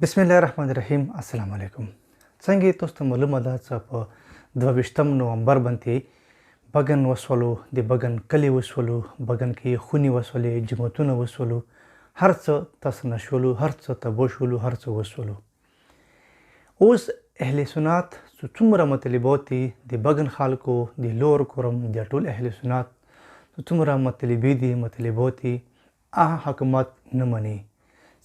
بسم الله الرحمن الرحیم. السلام علیکم. څنګه تاسو ته معلومه ده چې په 22 نومبر باندې بګن وسولو د بګن کلی وسولو بګن کې خونی وسولې جمعتون وسولو هر څه تاسو نشولو هر څه تبو شولو هر څه وسولو. اوس اهل سنت څومره مطالبات د بګن خلکو د لوئر کوم د ټول اهل سنت څومره مطالبات حکومت نه مني،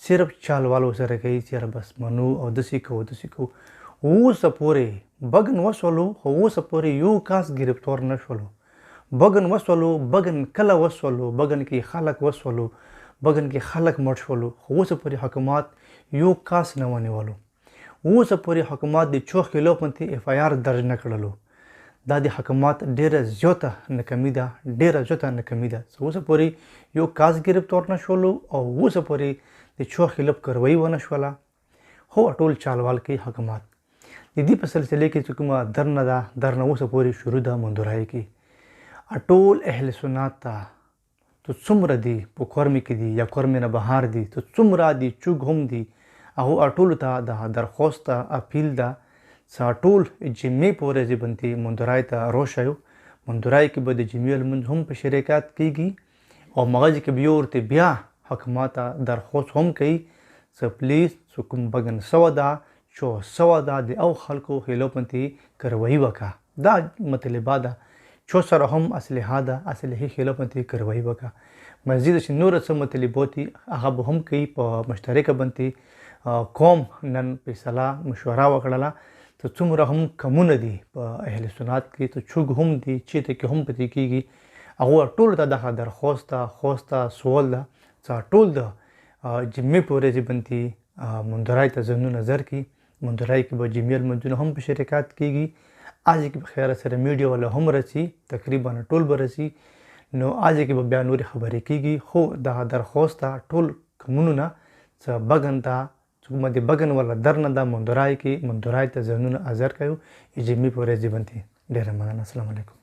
صرف چالوالو سره کوي چې بس منو او دسی کو اوس پورې بګن وسولو خو اوس پورې یو کاس گرفتار نشولو. بګن وسولو بګن کله وسولو بګن کې خلک وسولو بګن کې خلک مړ شولو خو اوس پورې حکومت یو کاس نه ونیولو. اوس پورې حکومت د چوخ کیلو پنتي اف آی آر درج نه کړلو. دا د حکومت ډیره زیاته ناکامي ده اوس پورې یو کاس گرفتار نشولو او اوس پورې د چوخ خلاف کاروایی ونه شوله. خو ټول چالوال کې حکومت د دې په سلسله کې چې کومه درنه اوس پورې شروع ده مندوری کې ټول اهل سنت ته تو څومره دي په کورمې کې دي یا کورمې نه بهر دي تو څومره دي چوګ هم دي هغه ټول ته د درخواست اپیل ده چې ټول جمعې په ورځ باندې مندوری ته راشئ. مندوری کې به د جمعې لمونځ هم په شرکت کیږي او مغز کې بیا ورته بیا حکومت درخواست هم کوي چې پلیز کوم بګن سوه ده چو سوه ده د او خلکو خلاف باندې کاروایی وکړه. دا مطالبه ده چو سره هم اسلحه ده اسلحې خلاف باندې کاروایی وکړه. مزید چې نور څه مطالبات هغه به هم کوي په مشترکه باندې قوم نن فیصله مشوره وکړله ته څومره هم کمونه دي په اهل سنت کې ته چوګ هم دي چیته کې هم پاتې کیږي هغه ټول ته دغه درخواست سوال ده چې ټول د جمعې په ورځ باندې مندوری ته ځانونه نظر کی. مندوری کې به جمعې لمونځونه هم په شرکت کیږي. اځ کې په خیر سره میډیا ولا هم رسي تقریبا ټول به رسي نو اځ کې به بیا نورې خبرې کیږي. خو دغه درخواست ټول کمونونه چې بګن ته کومه د بګن ولا درنه ده مندوری کې مندوری ته ځانونه نظر کوي جمعې په ورځ باندې. ډیره مننه. السلام علیکم.